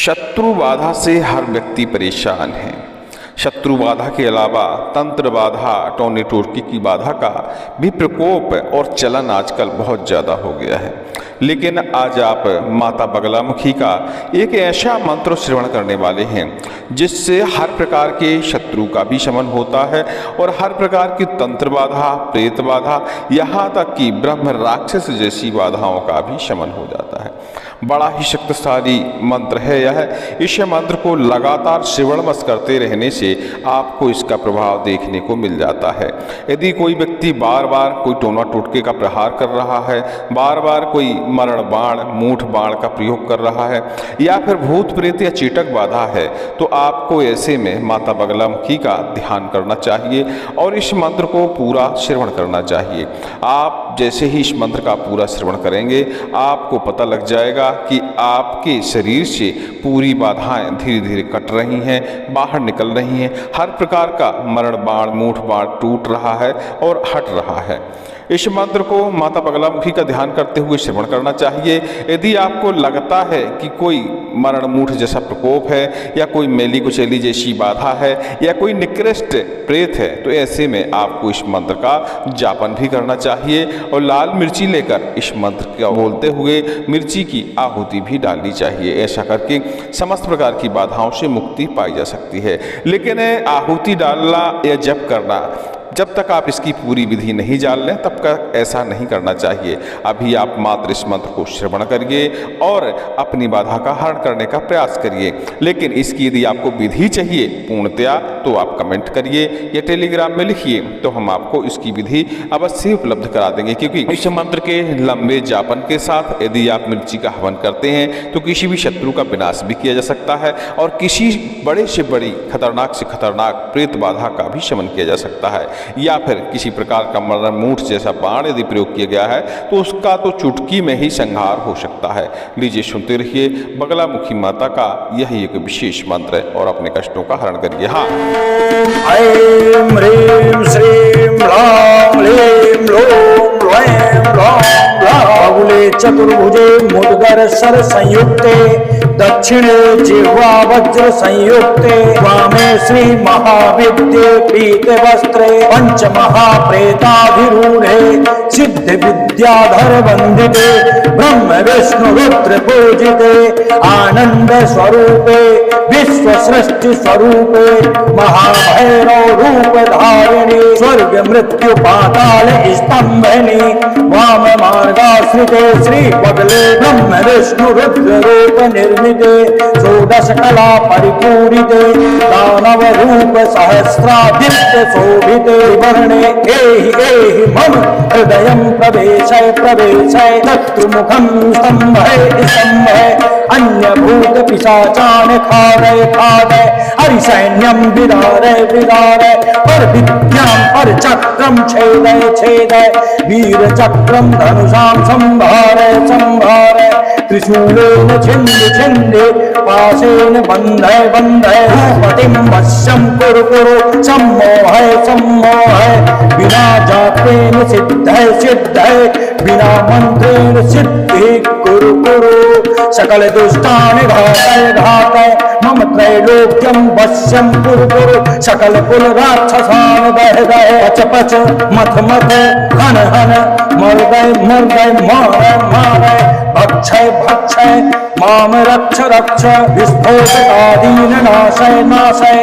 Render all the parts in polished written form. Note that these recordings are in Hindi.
शत्रु बाधा से हर व्यक्ति परेशान है। शत्रु बाधा के अलावा तंत्र बाधा, टोनी टोटकी की बाधा का भी प्रकोप और चलन आजकल बहुत ज़्यादा हो गया है। लेकिन आज आप माता बगलामुखी का एक ऐसा मंत्र श्रवण करने वाले हैं जिससे हर प्रकार के शत्रु का भी शमन होता है और हर प्रकार की तंत्र बाधा, प्रेत बाधा, यहाँ तक कि ब्रह्म राक्षस जैसी बाधाओं का भी शमन हो जाता है। बड़ा ही शक्तिशाली मंत्र है यह। इस मंत्र को लगातार श्रवणमस करते रहने से आपको इसका प्रभाव देखने को मिल जाता है। यदि कोई व्यक्ति बार बार कोई टोना टोटके का प्रहार कर रहा है, बार बार कोई मरण बाण, मूठ बाण का प्रयोग कर रहा है, या फिर भूत प्रेत या चेटक बाधा है, तो आपको ऐसे में माता बगलामुखी का ध्यान करना चाहिए और इस मंत्र को पूरा श्रवण करना चाहिए। आप जैसे ही इस मंत्र का पूरा श्रवण करेंगे, आपको पता लग जाएगा कि आपके शरीर से पूरी बाधाएं धीरे धीरे कट रही हैं, बाहर निकल रही हैं। हर प्रकार का मरण बाण, मूठ बाण टूट रहा है और हट रहा है। इस मंत्र को माता बगलामुखी का ध्यान करते हुए श्रवण करना चाहिए। यदि आपको लगता है कि कोई मरण मूठ जैसा प्रकोप है या कोई मेली कुचेली जैसी बाधा है या कोई निकृष्ट प्रेत है, तो ऐसे में आपको इस मंत्र का जापन भी करना चाहिए और लाल मिर्ची लेकर इस मंत्र का बोलते हुए मिर्ची की आहुति भी डालनी चाहिए। ऐसा करके समस्त प्रकार की बाधाओं से मुक्ति पाई जा सकती है। लेकिन आहुति डालना या जप करना, जब तक आप इसकी पूरी विधि नहीं जान लें तब तक ऐसा नहीं करना चाहिए। अभी आप मात्र इस मंत्र को श्रवण करिए और अपनी बाधा का हरण करने का प्रयास करिए। लेकिन इसकी यदि आपको विधि चाहिए पूर्णतया, तो आप कमेंट करिए या टेलीग्राम में लिखिए, तो हम आपको इसकी विधि अवश्य उपलब्ध करा देंगे। क्योंकि इस मंत्र के लंबे जापन के साथ यदि आप मिर्ची का हवन करते हैं तो किसी भी शत्रु का विनाश भी किया जा सकता है और किसी बड़े से बड़ी, खतरनाक से खतरनाक प्रेत बाधा का भी शमन किया जा सकता है। या फिर किसी प्रकार का मरण मूठ जैसा बाण यदि प्रयोग किया गया है तो उसका तो चुटकी में ही संहार हो सकता है। लीजिए सुनते रहिए बगलामुखी माता का यही एक विशेष मंत्र है और अपने कष्टों का हरण करिए। हाँ, ऐं ह्रीं श्रीं ह्रां ह्लीं लों ह्लैं ह्लौं बाहुले चतुर्भुजे मुद्गर सर संयुक्ते दक्षिणे जिह्वा वज्र संयुक्ते वामे श्री महाविद्ये पीत वस्त्रे पंच महाप्रेताधिरूढ़े सिद्ध विद्याधर वंदिते ब्रह्म विष्णु रुद्र पूजिते आनंद स्वरूपे विश्व सृष्टि स्वरूपे महाभैरव रूप धारिणी स्वर्ग मृत्यु पाताल स्तंभनी वाम मार्गाश्रिते श्री बगले ब्रह्म विष्णु रुद्र रूप निर्मिते षोडश कला परिपूरिते दानव रूप सहस्रादित्य शोभिते वर्णे एहि मम हृदयं प्रवेशय प्रवेशय शत्रुमुखं स्तंभय स्तंभय अन्य भूत पिशाचान खादय खादय हरिसैन्यं विदारय विदारय पर विद्यां पर चक्रं छेदय छेदय वीर चक्रं धनुषां संभारय संभारय त्रिशूलेन छिन्द छिन्द पाशेन बन्धय बन्धय भूपतिं वश्यं कुरु कुरु सम्मोहय सम्मोहय बिना जापेन सिद्धय सिद्धय बिना मंत्रेण सिद्धि कुरु कुरु सकल दुष्टान घातय घातय मम त्रैलोक्यं वश्यं कुरु कुरु सकल कुल राक्षसान् दह दह पच पच मथ मथ हन हन मर्दय मर्दय मारय मारय भक्षय भक्षय माम रक्ष रक्ष विस्फोटकादीन नाशय नाशय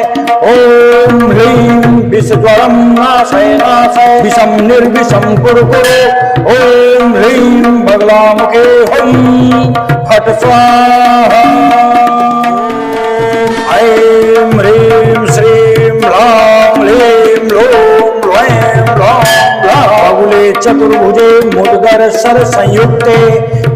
ओम ह्रीं विषज्वरं नाशय नाशय विषं निर्विषं कुरु कुरु ओम ह्रीं बगलामुखे हुं फट स्वाहा ऐं ह्रीं श्रीं ह्रां ह्लीं लों ह्लैं ह्लौं बाहुले चतुर्भुजे मुद्गर सर संयुक्ते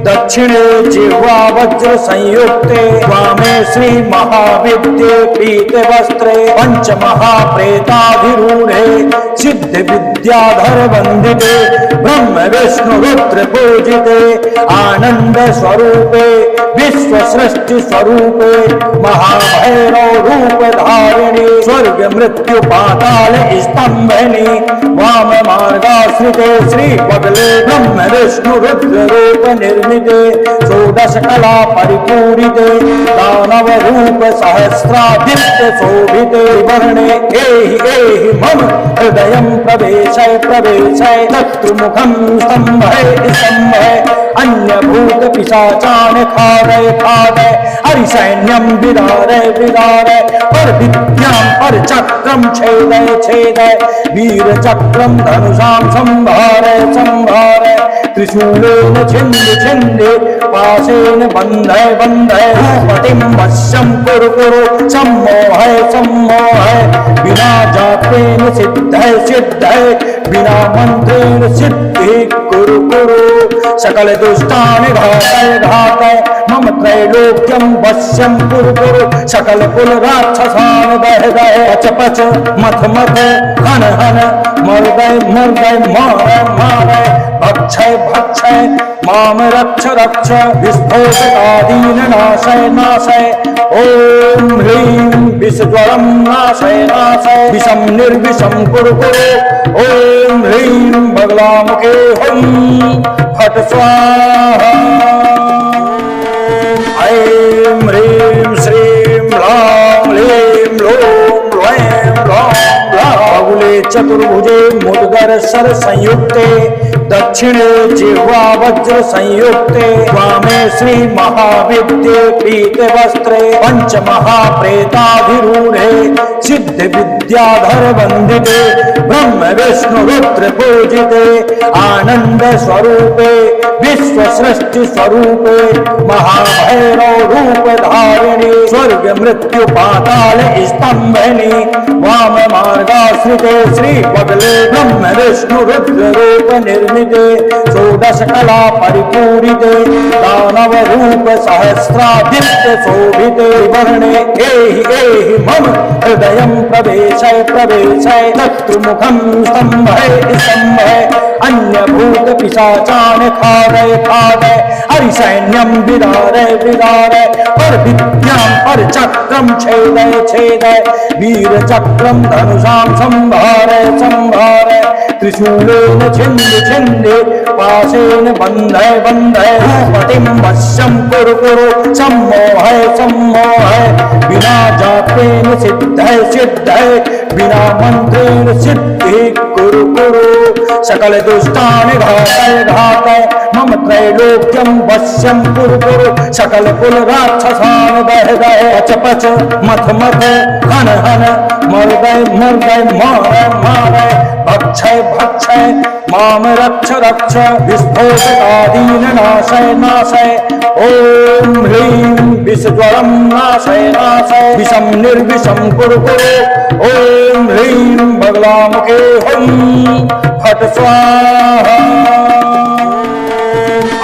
दक्षिणे जिह्वा वज्र संयुक्ते वामे श्री महाविद्ये पीत वस्त्रे पंच महाप्रेताधिरूढ़े सिद्ध विद्याधर वंदिते ब्रह्म विष्णु रुद्र पूजिते आनंद स्वरूपे विश्व सृष्टि स्वरूपे महाभैरव रूप धारिणी स्वर्ग मृत्यु पाताल स्तंभनी वाम मार्गाश्रिते श्री बगले ब्रह्म विष्णु रुद्र रूप निर्मिते षोडश कला परिपूरिते दान दानव रूप सहस्रादित्य शोभिते वर्णे एहि एहि मम हृदयं प्रवेशय प्रवेशय शत्रुमुखं स्तंभय स्तंभय अन्य भूत पिशाचान खादय खादय हरिसैन्यं विदारय विदारय पर विद्यां पर चक्रं छेदय छेदय वीर चक्रं धनुषां संभारय संभारय त्रिशूलेन छिन्द छिन्द पाशेन बन्धय बन्धय भूपतिं वश्यं कुरु कुरु सम्मोहय सम्मोहय बिना जापेन सिद्धय सिद्धय बिना मंत्रेण सिद्धि कुरु कुरु सकल दुष्टान घातय घातय मम त्रैलोक्यं वश्यं कुरु कुरु सकल कुल राक्षसान् दह दह पच पच मथ मथ हन हन मर्दय मर्दय मारय मारय भक्षय भक्षय माम रक्ष रक्ष विस्फोटकादीन नाशय नाशय ओम ह्रीं विषज्वरं नाशय नाशय विषं निर्विषं कुरु कुरु ओम ह्रीं बगलामुखे हुं फट स्वाहा ऐं ह्रीं श्रीं ह्रां ह्लीं लों ह्लैं ह्लौं बाहुले चतुर्भुजे मुद्गर सर संयुक्ते दक्षिणे जिह्वा वज्र संयुक्ते वामे श्री महाविद्ये पीत वस्त्रे पंच महाप्रेताधिरूढ़े सिद्ध विद्याधर वंदिते ब्रह्म विष्णु रुद्र पूजिते आनंद स्वरूपे विश्व सृष्टि स्वरूपे महाभैरव रूप धारिणी स्वर्ग मृत्यु पाताल स्तंभनि वाम मार्गाश्रिते श्री बगले ब्रह्म विष्णु रुद्र रूप निर्मिते षोडश कला परिपूरिते दानव रूप सहस्रादित्य शोभिते वर्णे एहि एहि मम हृदयं प्रवेशय प्रवेशय शत्रुमुखं स्तंभय स्तंभय अन्य भूत पिशाचान खादय खादय हरिसैन्यं विदारय विदारय पर विद्यां पर चक्रं छेदय छेदय वीर चक्रं धनुषां संभारय संभारय त्रिशूलेन छिन्द छिन्द पाशेन बन्धय बन्धय भूपतिं वश्यं कुरु कुरु सम्मोहय सम्मोहय बिना जापेन सिद्धय सिद्धय बिना मंत्रेण सिद्धि कुरु कुरु सकल दुष्टान घातय घातय मम त्रैलोक्यं वश्यं कुरु कुरु सकल कुल राक्षसान् दह दह पच पच मथ मथ हन हन मर्दय मर्दय मारय मारय भक्षय भक्षय माम रक्ष रक्ष विस्फोटकादीन नाशय नाशय ओम ह्रीं विषज्वरं नाशय नाशय विषं निर्विषं कुरु कुरु ओम ह्रीं बगलामुखे हुं फट स्वाहा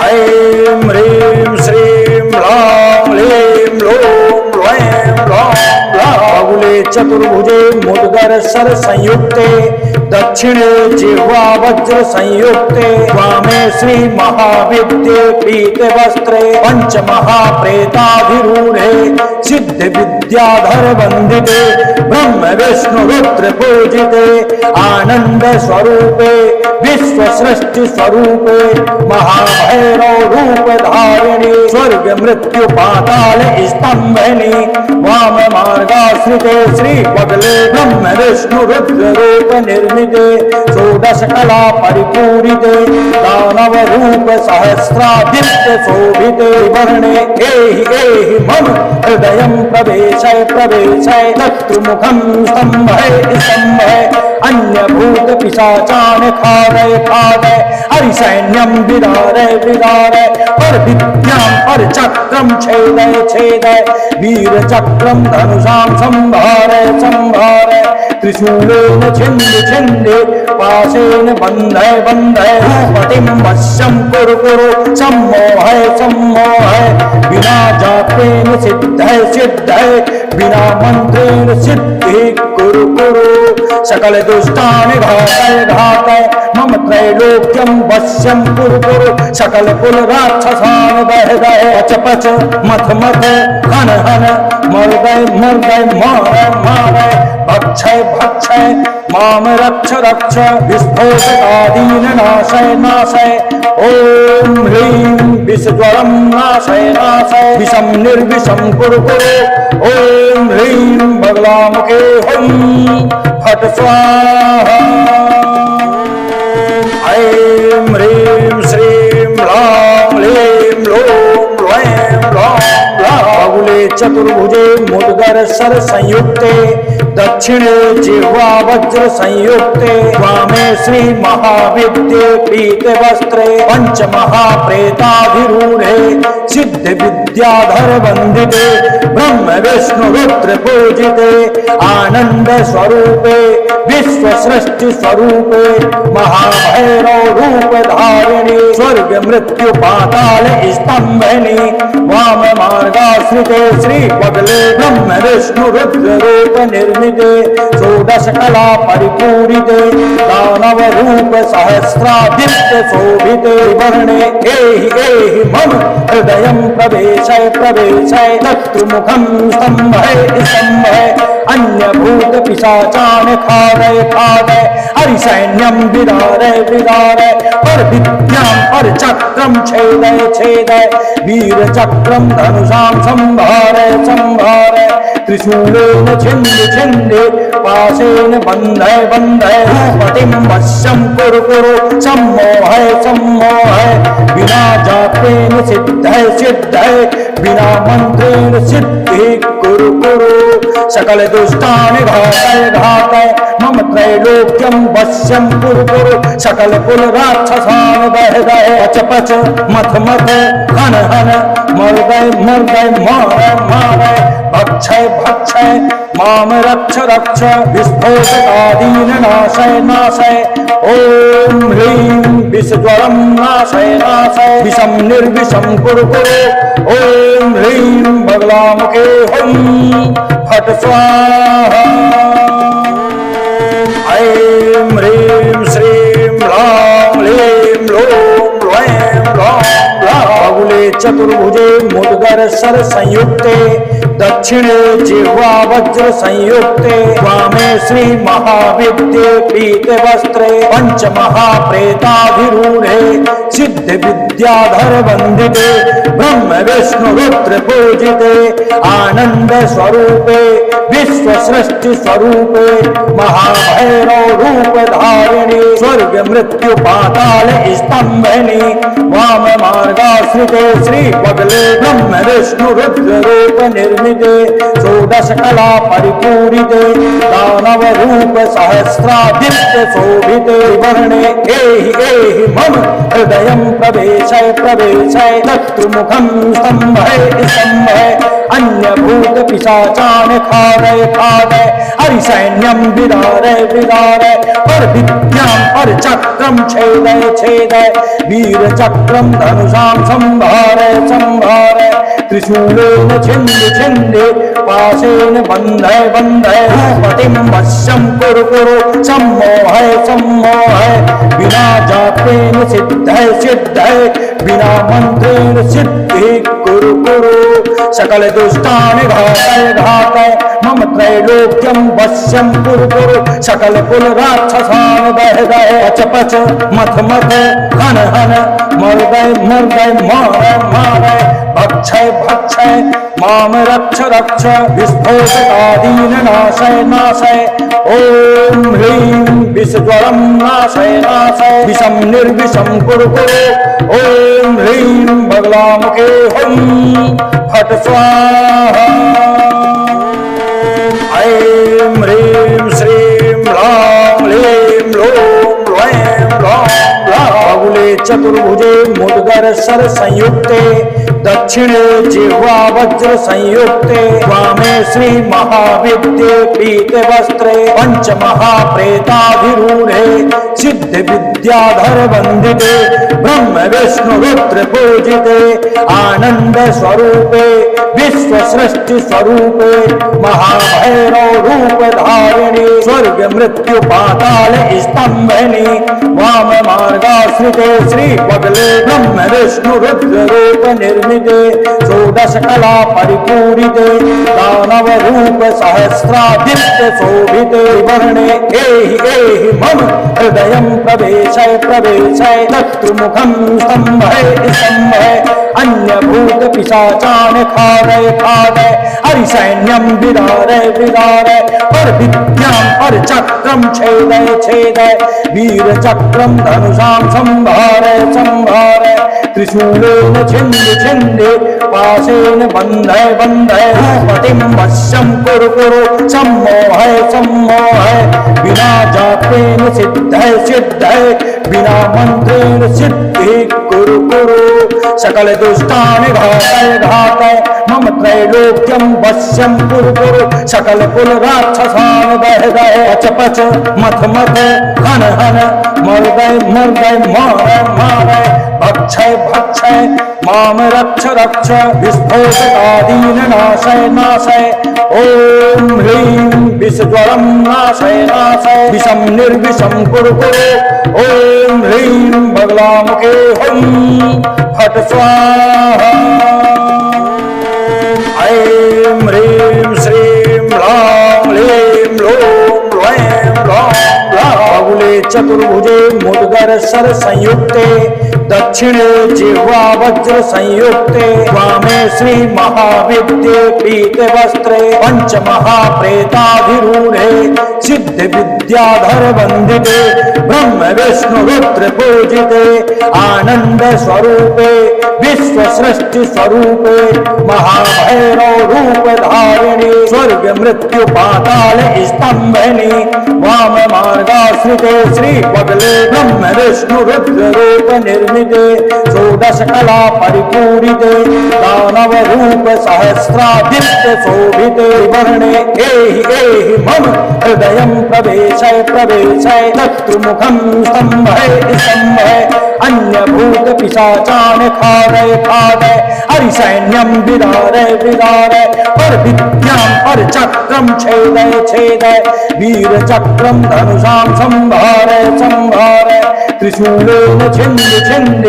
ऐं ह्रीं श्रीं ह्रां ह्लीं लों ह्लैं ह्लौं बाहुले चतुर्भुजे मुद्गर सर संयुक्ते दक्षिणे जिह्वा वज्र संयुक्ते वामे श्री महाविद्ये पीत वस्त्रे पंच महाप्रेताधिरूढ़े सिद्ध विद्याधर वंदिते ब्रह्म विष्णु रुद्र पूजिते आनंद स्वरूपे विश्व सृष्टि स्वरूपे महाभैरव रूप धारिणी स्वर्ग मृत्यु पाताल स्तंभनि वाम मार्गाश्रिते श्री बगले ब्रह्म विष्णु रुद्र रूप निर्मिते षोडश कला परिपूरिते दानव रूप सहस्रादित्य शोभिते वर्णे एहि एहि मम हृदयं प्रवेशय प्रवेशय शत्रुमुखं स्तंभय स्तंभय अन्य भूत पिशाचान खादय खादय हरिसैन्यं विदारय विदारय पर विद्यां पर चक्रं छेदय छेदय वीर चक्रं धनुषां संभारय संभारय त्रिशूलेन छिन्द छिन्द पाशेन बन्धय बन्धय भूपतिं वश्यं कुरु कुरु सम्मोहय सम्मोहय बिना जापेन सिद्धय सिद्धय बिना मंत्रेण सिद्धि कुरु कुरु सकल दुष्टान घातय घातय मम त्रैलोक्यं वश्यं कुरु कुरु सकल कुल राक्षसान् दह दह पच पच मथ मथ हन हन मर्दय मर्दय मारय मारय भक्षय भक्षय माम रक्ष रक्ष विस्फोटकादीन नाशय नाशय ओम ह्रीं विषज्वरं नाशय नाशय विषम निर्विषम कुरु कुरु ओम ह्रीं बगलामुखे हुं फट स्वाहा ऐं ह्रीं श्रीं ह्रां ह्लीं लों ऐं ह्रौं बाहुले चतुर्भुजे मुद्गर सर संयुक्ते दक्षिणे जिह्वा वज्र संयुक्ते वामे श्री महाविद्ये पीत वस्त्रे पंच महाप्रेताधिरूढ़े सिद्ध विद्याधर वंदिते ब्रह्म विष्णु रुद्र पूजिते आनंद स्वरूपे विश्व सृष्टि स्वरूपे महाभैरव रूप धारिणी स्वर्ग मृत्यु पाताल स्तंभनि वाम मार्गाश्रिते श्री बगले ब्रह्म विष्णु रुद्र रूप निर्मिते षोडश कला परिपूरिते दानव रूप सहस्रादित्य शोभिते वर्णे एहि मम हृदयं प्रवेशय प्रवेशय तत्मुखं स्तंभय स्तंभय अन्य भूत पिशाचान खादय खादय हरिसैन्यं विदारय विदारय पर विद्यां पर चक्रं छेदय छेदय वीर चक्रं धनुषां संभारय संभारय त्रिशूलेन छिन्द छिन्द पाशेन बन्धय बन्धय पतिं वश्यं कुरु कुरु सम्मोहय सम्मोहय बिना जापेन सिद्धय सिद्धय बिना मंत्रेण सिद्धि कुरु कुरु सकल दुष्टान घातय घातय मम त्रैलोक्यं वश्यं कुरु कुरु सकल कुल राक्षसान् दह दह पच पच मथ मथ हन हन मर्दय मर्दय मारय मारय भक्षय भक्षय माम रक्ष रक्ष विस्फोटकादीन नाशय नाशय ओम ह्रीं विषज्वरं नाशय नाशय विषम निर्विषम कुरु कुरु ओम ह्रीं बगलामुखे हुं फट स्वाहा ऐं ह्रीं श्रीं ह्रां ह्लीं लों ऐं ह्रौं बाहुले चतुर्भुजे मुद्गर सर संयुक्ते दक्षिणे जिह्वा वज्र संयुक्ते वामे श्री महाविद्ये पीत वस्त्रे पंच महाप्रेताधिरूढ़े सिद्ध विद्याधर वंदिते ब्रह्म विष्णु रुद्र पूजिते आनंद स्वरूपे विश्व सृष्टि स्वरूपे महाभैरव रूप धारिणी स्वर्ग मृत्यु पाताल स्तंभनि वाम मार्गाश्रिते श्री बगले ब्रह्म विष्णु रुद्र रूप निर्मिते षोडश कला परिपूरिते दानव रूप सहस्रादित्य शोभिते वर्णे एहि मम हृदयं प्रवेशय प्रवेशय तत्मुखं स्तंभय स्तंभय अन्य भूत पिशाचान खादय खादय हरिसैन्यं विदारय विदारय पर विद्यां पर चक्रं छेदय छेदय वीर चक्रं धनुषां संभारय संभारय त्रिशूलेन छिन्द छिन्द पाशेन बन्धय बन्धय पतिं वश्यं कुरु कुरु सम्मोहय सम्मोहय बिना जापेन सिद्धय सिद्धय बिना मंत्रेण सिद्धि कुरु कुरु सकल दुष्टान घातय घातय मम त्रैलोक्यं वश्यं कुरु कुरु सकल कुल राक्षसान् दह दह पच पच मथ मथ हन हन मर्दय मर्दय मारय मारय भक्षय भक्षय माम रक्ष रक्ष विस्फोटकादीन नाशय नाशय ओम ह्रीं विषज्वरं नाशय नाशय विषम निर्विषम कुरु कुरु ओम ह्रीं बगलामुखे हुं फट स्वाहा ऐं ह्रीं श्रीं ह्रां ह्लीं लों ऐं ह्रौं बाहुले चतुर्भुजे मुद्गर सर संयुक्ते दक्षिणे जिह्वा वज्र संयुक्ते वामे श्री महाविद्ये पीत वस्त्रे पंच महाप्रेताधिरूढ़े सिद्ध विद्याधर वंदिते ब्रह्म विष्णु रुद्र पूजिते आनंद स्वरूपे विश्व सृष्टि स्वरूपे महाभैरव रूप धारिणी स्वर्ग मृत्यु पाताल स्तंभनि वाम मार्गाश्रिते श्री बगले ब्रह्म विष्णु रुद्र रूप निर्मिते षोडश कला परिपूरिते दानव रूप सहस्रादित्य शोभिते वर्णे एहि मम हृदयं प्रवेशय प्रवेशय शत्रुमुखं स्तम्भय स्तम्भय अन्यभूत पिशाचान खादय खादय हरिसैन्यं विदारय विदारय पर विद्यां पर चक्रं छेदय छेदय वीर चक्रं धनुषां संभारय संभारय त्रिशूलेन छिन्द छिन्द पाशेन बन्धय बन्धय पतिं वश्यं कुरु कुरु सम्मोहय सम्मोहय बिना जापेन सिद्धय सिद्धय बिना मंत्रेण सिद्धि कुरु कुरु सकल दुष्टान घातय घातय मम त्रैलोक्यं वश्यं कुरु कुरु सकल कुल राक्षसान् दह दह पच पच मथ मथ हन हन मर्दय मर्दय मारय मारय भक्षय भक्षय माम रक्ष रक्ष विस्फोटकादीन नाशय नाशय ओम ह्रीं विषज्वरं नाशय नाशय विषं निर्विषं कुरु कुरु ओम ह्रीं बगलामुखे हुं फट स्वाहा ऐं ह्रीं श्रीं ह्रां ह्लीं लों ह्लैं ह्लौं बाहुले चतुर्भुजे मुद्गर सर संयुक्ते दक्षिणे जिह्वा वज्र संयुक्ते वामे श्री महाविद्ये पीत वस्त्रे पंच महाप्रेताधिरूढ़े सिद्ध विद्याधर वंदिते ब्रह्म विष्णु रुद्र पूजिते आनंद स्वरूपे विश्व सृष्टि स्वरूपे महाभैरव रूप धारिणी स्वर्ग मृत्यु पाताल स्तंभनी वाम मार्गाश्रिते श्री पगले ब्रह्म विष्णु रुद्र रूप निर्मिते षोडश कला परिपूरिते दानव रूप सहस्रादित्य शोभिते वर्णे एहि मम हृदयं प्रवेशय प्रवेशय शत्रुमुखं स्तम्भय स्तम्भय अन्यभूत पिशाचान खादय खादय हरिसैन्यं विदारय विदारय पर विद्यां पर चक्रं छेदय छेदय वीर चक्रं धनुषां संभारय संभारय त्रिशूलेन छिन्द छिन्द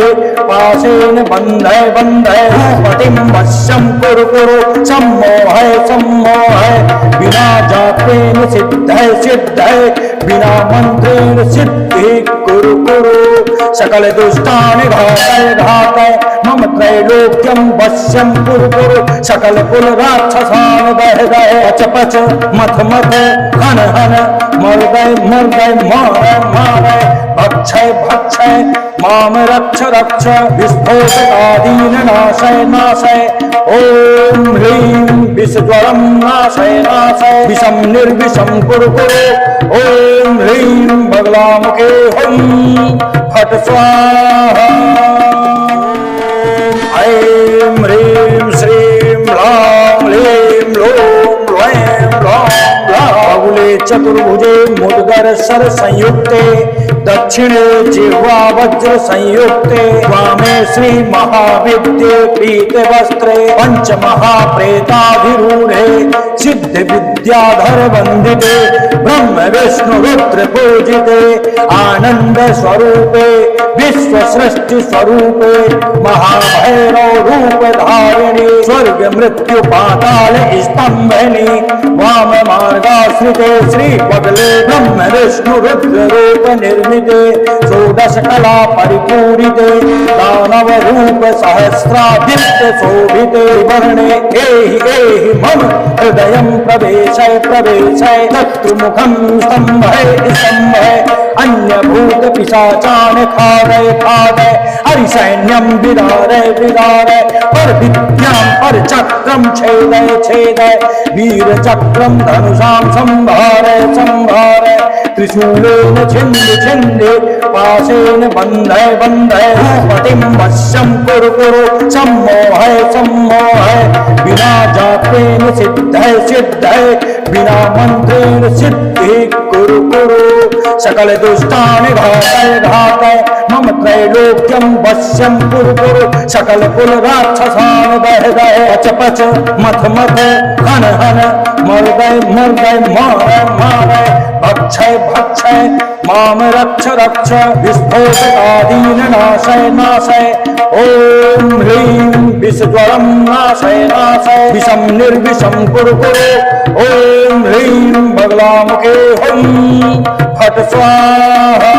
पाशेन बन्धय बन्धय पतिं वश्यं कुरु कुरु सम्मोहय सम्मोहय बिना जापेन सिद्धय सिद्धय बिना मंत्रेण सिद्धि कुरु कुरु सकल दुष्टान घातय घातय मम त्रैलोक्यं वश्यं कुरु कुरु सकल कुल राक्षसान् दह दह पच पच मथ मथ हन हन मर्दय मर्दय मारय मारय भक्षय भक्षय माम रक्ष रक्ष विस्फोटकादीन नाशय नाशय ओम ह्रीं विषज्वरं नाशय नाशय विषं निर्विषं कुरु कुरु ओम ह्रीं बगलामुखे हुं फट स्वाहा ऐं ह्रीं श्रीं ह्रां ह्लीं लों ह्लैं ह्लौं बाहुले चतुर्भुजे मुद्गर सर संयुक्ते दक्षिणे जिह्वा वज्र संयुक्ते वामे श्री महाविद्ये पीत वस्त्रे पंच महाप्रेताधिरूढ़े सिद्ध विद्याधर वंदिते ब्रह्म विष्णु रुद्र पूजिते आनंद स्वरूपे विश्व सृष्टि स्वरूपे महाभैरव रूप धारिणी स्वर्ग मृत्यु पाताल स्तंभनी वाम मार्गाश्रिते श्री पगले ब्रह्म विष्णु रुद्र रूप निर्मिते षोडश कला परिपूरिते दानव रूप सहस्रादित्य शोभिते वर्णे एहि मम हृदयं प्रवेशय प्रवेशय शत्रुमुखं स्तम्भय स्तम्भय अन्यभूत पिशाचान खादय खादय हरिसैन्यं विदारय विदारय पर विद्यां पर चक्रं छेदय छेदय वीर चक्रं धनुषां संभारय संभारय त्रिशूलेन छिन्द छिन्द पाशेन बन्धय बन्धय पतिं वश्यं कुरु कुरु सम्मोहय सम्मोहय बिना जापेन सिद्धय सिद्धय बिना मंत्रेण सिद्धि कुरु कुरु सकल दुष्टान घातय घातय मम त्रैलोक्यं वश्यं कुरु कुरु सकल कुल राक्षसान् दह दह पच पच मथ मथ हन हन मर्दय मर्दय मारय मारय भक्षय भक्षय माम रक्ष रक्ष विस्फोटकादीन नाशय नाशय ओम ह्रीं विषज्वरं नाशय नाशय विषम निर्विषम कुरु कुरु ओम ह्रीं बगलामुखे हुं फट स्वाहा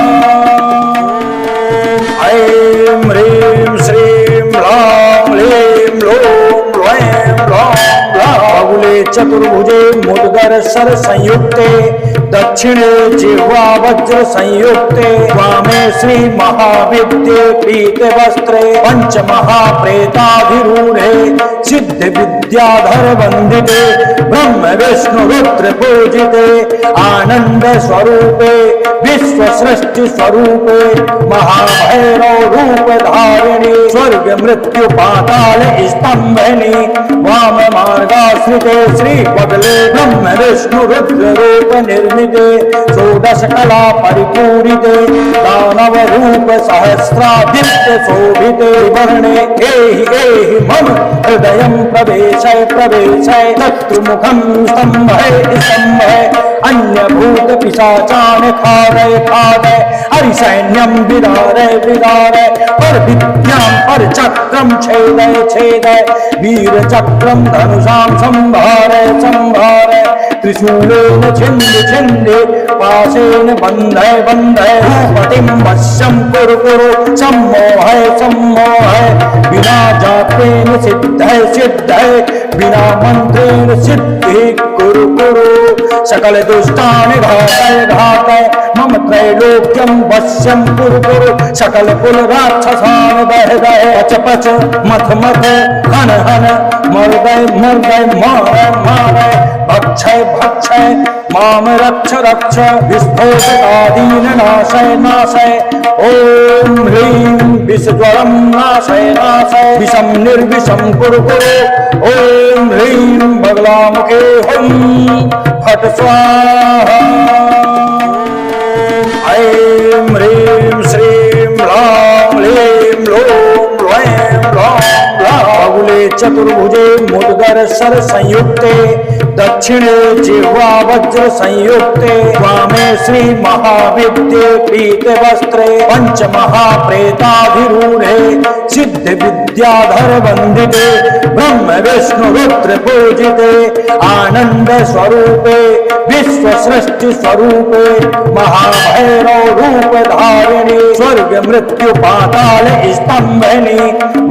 ऐं ह्रीं श्रीं ह्रां ह्लीं लों ह्लैं ह्लौं बाहुले चतुर्भुजे मुद्गर सर संयुक्ते दक्षिणे जिह्वा वज्र संयुक्ते वामे श्री महाविद्ये पीते वस्त्रे पंच महाप्रेताभिरूढ़े सिद्ध विद्याधर वंदिते ब्रह्म विष्णु रुद्र पूजिते आनंद स्वरूपे विश्व सृष्टि स्वरूपे महाभैरव रूप धारिणी स्वर्ग मृत्यु पाताल स्तंभनी वाम मार्गाश्रिते श्री बगले ब्रह्म विष्णु रुद्र रूप निर्मिते षोडश कला परिपूरिते दानव रूप सहस्रादित्य शोभिते वर्णे एहि मम हृदय प्रवेशय प्रवेशय शत्रुमुखम स्तंभय स्तंभय अन्य भूत पिशाचान खादय खादय हरिसैन्यम विदारय विदारय पर विद्याम पर चक्रम छेदय छेदय वीर चक्रम धनुषां संभारय संभारय त्रिशूलेन छिन्द छिन्द पाशेन बन्धय बन्धय भूपतिं वश्यं कुरु कुरु सम्मोहय सम्मोहय बिना जापेन सिद्धय सिद्धय बिना मंत्रेण सिद्धि कुरु कुरु सकल दुष्टान घातय घातय मम त्रैलोक्यं वश्यं कुरु कुरु सकल कुल राक्षसान् दह दह पच पच मथ मथ हन हन मर्दय मर्दय मारय मारय भक्षय भक्षय माम रक्ष रक्ष विस्फोटकादीन नाशय नाशय ओम ह्रीं विषज्वरं नाशय नाशय विषम निर्विषम कुरु कुरु ओम ह्रीं बगलामुखे हुं फट स्वाहा ऐं ह्रीं श्रीं ह्रां ह्लीं लों ह्लैं ह्लौं बाहुले चतुर्भुजे मुद्गर सर संयुक्ते दक्षिणे जिह्वा वज्र संयुक्ते वामे श्री महाविद्ये पीते वस्त्रे पंच महाप्रेताभिरूढ़े सिद्ध विद्याधर वंदिते ब्रह्म विष्णु रुद्र पूजिते आनंद स्वरूपे विश्व सृष्टि स्वरूपे महाभैरव रूप धारिणी स्वर्ग मृत्यु पाताल स्तंभनी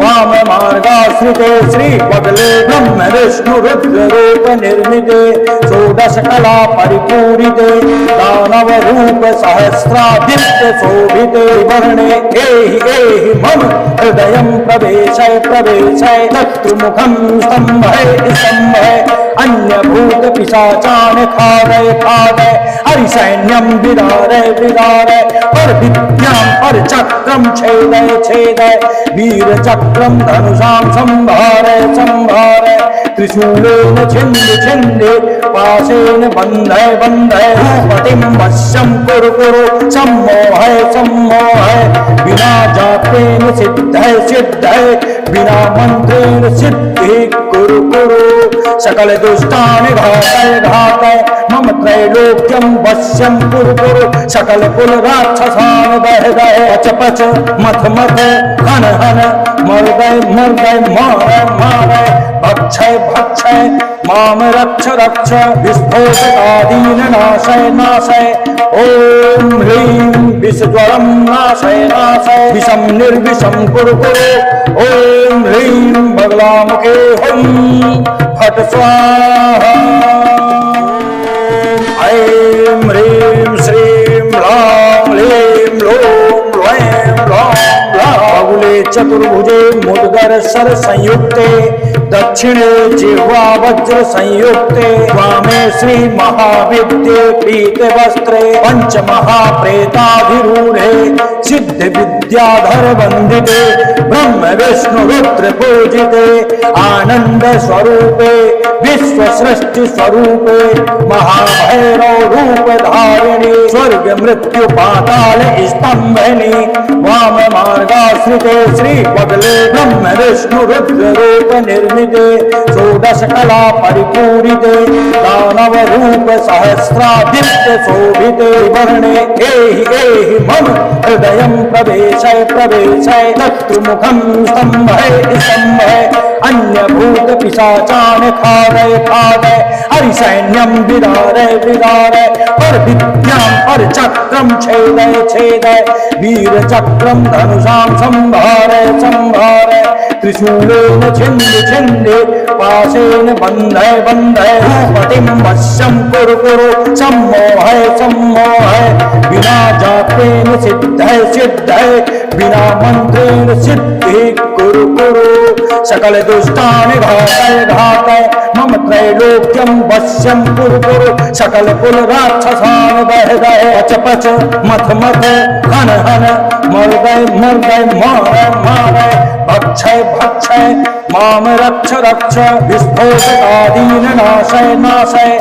वाम मार्गाश्रिते श्री बगले ब्रह्म विष्णु रुद्र रूप निर्मिते षोडश कला परिपूरिते दानव रूप सहस्रादित्य शोभिते वर्णे एहि मम हृदय प्रवेशय प्रवेशय शत्रुमुखं स्तंभय स्तंभय अन्य भूत पिशाचान खादय खादय हरिसैन्यम विदारय विदारय पर विद्याम पर चक्रम छेदय छेदय वीर चक्रम धनुषां संभारय संभारय त्रिशूलेन छिन्द छिन्द पाशेन बन्धय बन्धय भूपतिं वश्यं कुरु कुरु सम्मोहय सम्मोहय बिना जापेन सिद्धय सिद्धय बिना मंत्रेण सिद्धि कुरु कुरु सकल दुष्टान घातय घातय मम त्रैलोक्यं वश्यं कुरु कुरु सकल कुल राक्षसान् दह दह पच पच मथ मथ हन हन मर्दय मर्दय मारय मारय भक्षय भक्षय माम रक्ष रक्ष विस्फोटकादीन नाशय नाशय ओम ह्रीं विषज्वरं नाशय नाशय विषम निर्विषम कुरु कुरु ओम ह्रीं बगलामुखे हुं फट स्वाहा ऐं ह्रीं श्रीं ह्रां ह्लीं लों ह्लैं ह्लौं बाहुले चतुर्भुजे मुद्गर सर संयुक्ते दक्षिणे जिह्वा वज्र संयुक्ते वामे श्री महाविद्ये पीते वस्त्रे पंच महाप्रेताभिरूढ़े सिद्ध विद्याधर वंदिते ब्रह्म विष्णु रुद्र पूजिते आनंद स्वरूपे विश्व सृष्टि स्वरूपे महाभैरव रूप धारिणी स्वर्ग मृत्यु पाताल स्तंभनी वाम मार्गाश्रिते श्री बगले ब्रह्म विष्णु रुद्र रूप निर्मिते षोडश कला परिपूरिते दान दानव रूप सहस्रादित्य शोभिते वर्णे एहि मम हृदयं प्रवेशय प्रवेशय तत्र मुखं स्तंभय अन्य भूत पिशाचान खादय खादय हरिसैन्यं विदारय विदारय पर विद्यां पर चक्रम छेदय छेदय वीर चक्रम धनुषां संभारय संभारय त्रिशूलेन छिन्द छिन्दे पाशेन बन्धय बन्धय पतिं वश्यं कुरु कुरु सम्मोहय सम्मोहय बिना जापेन सिद्धय सिद्धय बिना मंत्रेण सिद्धि कुरु कुरु सकल दुष्टान घातय घातय मम त्रैलोक्यं वश्यं कुरु कुरु सकल कुल राक्षसान् दह दह अच पच मथ मथ हन हन मर्दय मर्दय मारय मारय भक्षय भक्षय माम रक्ष रक्ष विस्फोटकादीन नाशय नाशय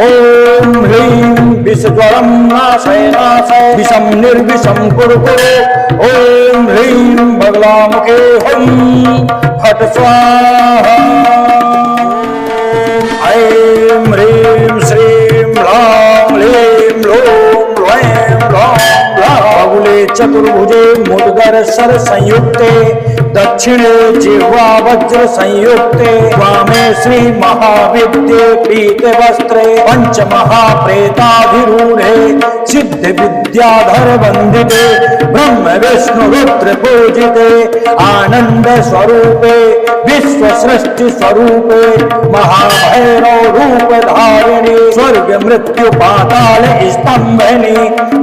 ओम ह्रीं विषज्वरं नाशय नाशय विषं निर्विषं कुरु कुरु ओम ह्रीं बगलामुखे हुं फट स्वाहा ऐं ह्रीं श्रीं ह्रां ह्लीं लों ऐं ह्रां बाहुले चतुर्भुजे मुद्गर सर संयुक्ते दक्षिणे जिह्वा वज्र संयुक्ते वामे श्री महाविद्ये पीत वस्त्रे पंच महाप्रेताधिरूढ़े सिद्ध विद्याधर वंदिते ब्रह्म विष्णु रुद्र पूजिते आनंद स्वरूपे विश्व सृष्टि स्वरूपे महाभैरव रूप धारिणी स्वर्ग मृत्यु पाताल स्तंभनी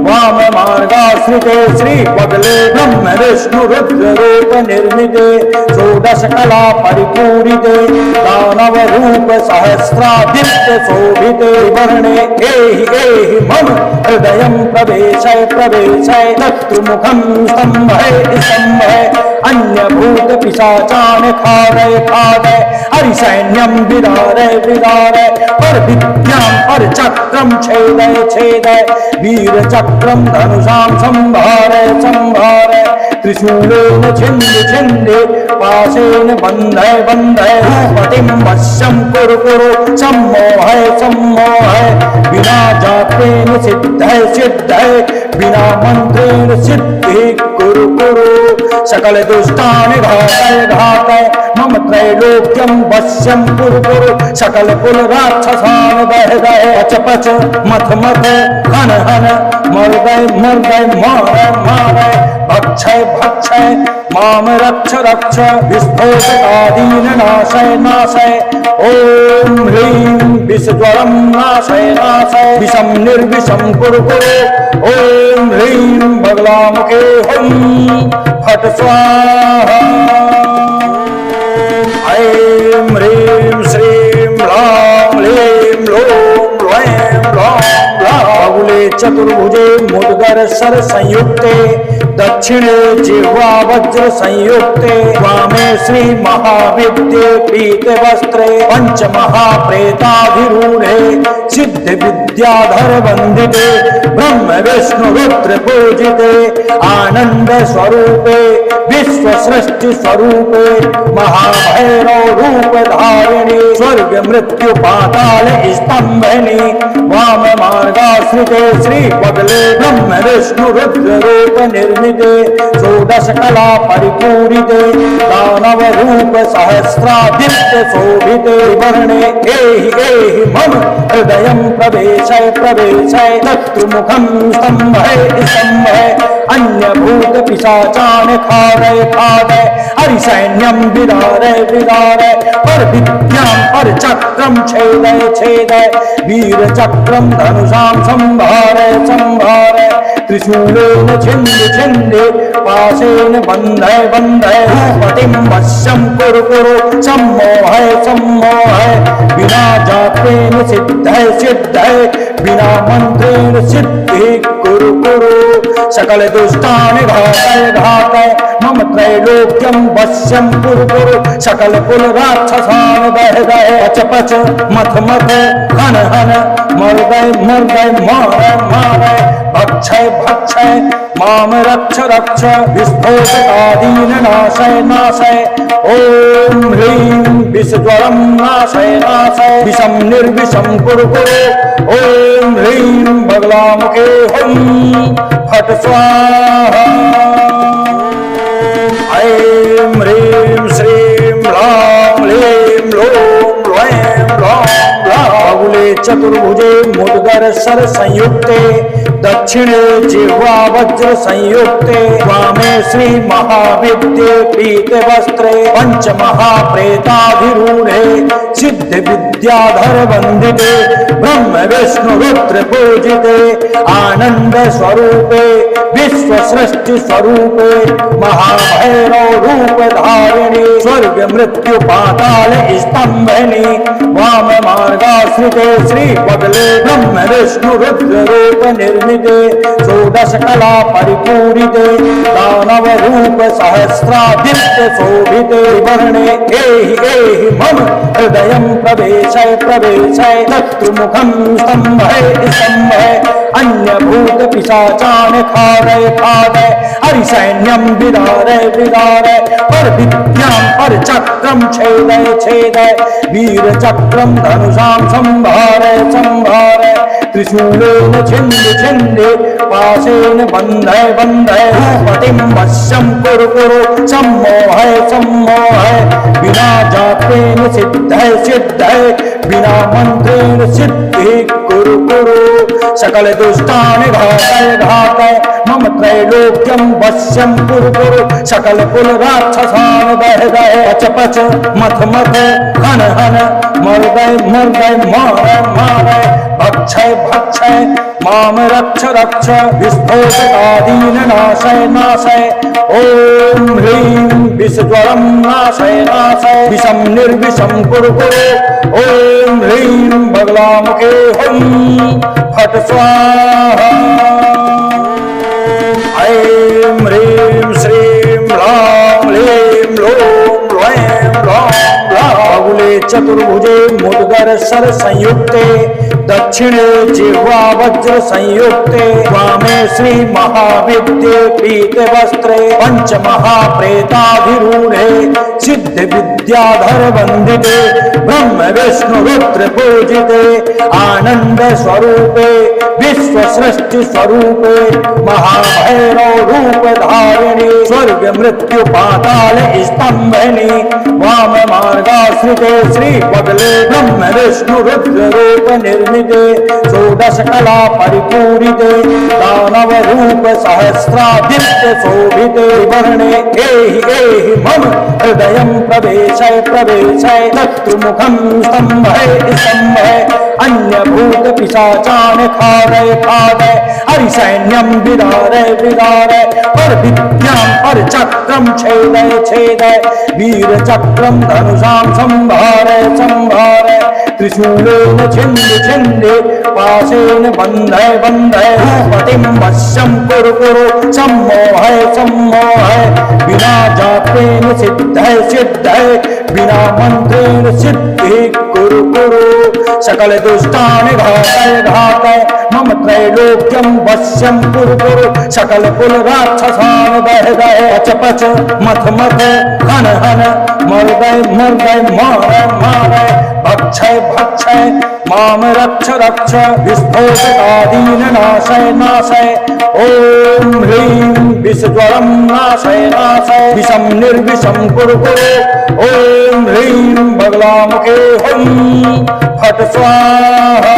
वाम मार्गाश्रिते श्री पगले ब्रह्म विष्णु रुद्र रूप निर्मिते षोडश कला परिपूरिते दानव रूप सहस्रादित्य शोभिते वर्णे एहि मम हृदयं प्रवेशय प्रवेशय तत्र मुखं स्तंभय स्तंभय अन्य भूत पिशाचान खादय खादय हरिसैन्यं विदारय विदारय पर विद्यां पर चक्रम छेदय छेदय वीर चक्रम धनुषां संभारय संभारय त्रिशूलेन छिन्द छिन्दे पाशेन बन्धय बन्धय पतिं वश्यं कुरु कुरु सम्मोहय सम्मोहय बिना जापेन सिद्धय सिद्धय बिना मंत्रेण सिद्धि कुरु कुरु सकल दुष्टान घातय घातय मम त्रैलोक्यं वश्यं कुरु कुरु सकल कुल राक्षसान् दह दह अच पच मथ मथ हन हन मर्दय मर्दय मारय मारय भक्षय भक्षय माम रक्ष रक्ष विस्फोटकादीन नाशय नाशय ओम ह्रीं विषज्वरं नाशय नाशय विषं निर्विषं कुरु कुरु ओम ह्रीं बगलामुखे हुं फट स्वाहा ऐं ह्रीं श्रीं ह्रां ह्लीं लों ऐं ह्रां बाहुले चतुर्भुजे मुद्गर सर संयुक्ते दक्षिणे जिह्वा वज्र संयुक्ते वामे श्री महाविद्ये पीत वस्त्रे पंच महाप्रेताधिरूढ़े सिद्ध विद्याधर वंदिते ब्रह्म विष्णु रुद्र पूजिते आनंद स्वरूपे विश्व सृष्टि स्वरूपे महाभैरव रूप धारिणी स्वर्ग मृत्यु पाताल स्तंभनी वाम मार्गाश्रिते श्री पगले ब्रह्म विष्णु रुद्र रूप निर्मिते षोडश कला परिपूरिते दानव रूप सहस्रादित्य शोभिते वर्णे एहि मम हृदयं प्रवेशय प्रवेशय तत्र मुखं स्तंभय स्तंभय अन्य भूत पिशाचान खादय खादय हरिसैन्यं विदारय विदारय पर विद्यां पर चक्रम छेदय छेदय वीर चक्रम धनुषां संभारय संभारय त्रिशूलेन छिन्द छिन्दे पाशेन बन्धय बन्धय पतिं वश्यं कुरु कुरु सम्मोहय सम्मोहय बिना जापेन सिद्धय सिद्धय बिना मंत्रेण सिद्धि कुरु कुरु सकल दुष्टान घातय घातय मम त्रैलोक्यं वश्यं कुरु कुरु सकल कुल राक्षसान् दह दह अच पच मथ मथ हन हन मर्दय मर्दय मारय मारय भक्षय भक्षय माम रक्ष रक्ष विस्फोटकादीन नाशय नाशय ओम ह्रीं विषज्वरं नाशय नाशय विषं निर्विषं कुरु कुरु ओम ह्रीं बगलामुखे हुं फट स्वाहा ऐं ह्रीं श्रीं ह्रां ह्लीं लों ह्लैं ह्लौं बाहुले चतुर्भुजे मुद्गर सर संयुक्ते दक्षिणे जिह्वा वज्र संयुक्ते वामे श्री महाविद्ये पीत वस्त्रे पंच महाप्रेताधिरूढ़े सिद्ध विद्याधर वंदिते ब्रह्म विष्णु रुद्र पूजिते आनंद स्वरूपे विश्व सृष्टि स्वरूपे महाभैरव रूप धारिणी स्वर्ग मृत्यु पाताल स्तंभनि वाम मार्गाश्रिते श्री बगले ब्रह्म विष्णु रुद्र रूप निर्मिते षोडश कला परिपूरिते दानव रूप सहस्रादित्य शोभिते वर्णे एहि मम हृदयं प्रवेशय प्रवेशय शत्रुमुखं स्तंभय स्तंभय अन्य भूत पिशाचान खादय खादय हरिसैन्यं विदारय विदारय पर विद्यां पर चक्रं छेदय छेदय वीर चक्रं धनुषां संभारय संभारय त्रिशूलेन छिन्द छिन्द पाशेन बन्धय बन्धय पतिं वश्यं कुरु कुरु सम्मोहय सम्मोहय बिना जापेन सिद्धय सिद्धय बिना मंत्रेण सिद्धि कुरु कुरु सकल दुष्टान घातय घातय मम त्रैलोक्यं वश्यं कुरु कुरु सकल कुल राक्षसान् दह दह पच पच मथ मथ हन हन मर्दय मर्दय मारय मारय भक्षय भक्षय माम रक्ष रक्ष विस्फोटकादीन नाशय नाशय ओम ह्रीं विषज्वरं नाशय नाशय विषं निर्विषं कुरु कुरु ओम ह्रीं बगलामुखे हुं फट स्वाहा ऐं ह्रीं श्रीं ह्रां ह्लीं लों ह्लैं ह्लौं बाहुले चतुर्भुजे मुद्गर सर संयुक्ते दक्षिणे जिह्वा वज्र संयुक्ते वामे श्री महाविद्ये पीत वस्त्रे पंच महाप्रेताधिरूढ़े सिद्ध विद्याधर वंदिते ब्रह्म विष्णु रुद्र पूजिते आनंद स्वरूपे विश्व सृष्टि स्वरूपे महाभैरव रूप धारिणी स्वर्ग मृत्यु पाताल स्तंभनि वाम मार्गाश्रिते श्री बगले ब्रह्म विष्णु रुद्र रूप निर्मिते षोडश कला परिपूरिते दानव रूप सहस्रादित्य शोभिते वर्णे एहि मम हृदयं प्रवेशय प्रवेशय शत्रुमुखं स्तंभय स्तंभय अन्य भूत पिशाचान खादय खादय हरिसैन्यं विदारय विदारय पर विद्यां पर चक्रं छेदय छेदय वीर चक्रं धनुषां संभारय संभारय त्रिशूलेन छिन्द छिन्द पाशेन बन्धय बन्धय पतिं वश्यं कुरु कुरु सम्मोहय सम्मोहय बिना जापेन सिद्धय सिद्धय बिना मंत्रेण सिद्धि कुरु कुरु सकल दुष्टान घातय घातय मम त्रैलोक्यं वश्यं कुरु कुरु सकल कुल राक्षसान् दह दह पच पच मथ मथ हन हन मर्दय मर्दय मारय मारय भक्षय भक्षय माम रक्ष रक्ष विस्फोटकादीन नाशय नाशय ओम ह्रीं विषज्वरं नाशय नाशय विषं निर्विषं कुरु कुरु ओम ह्रीं बगलामुखे हुं फट स्वाहा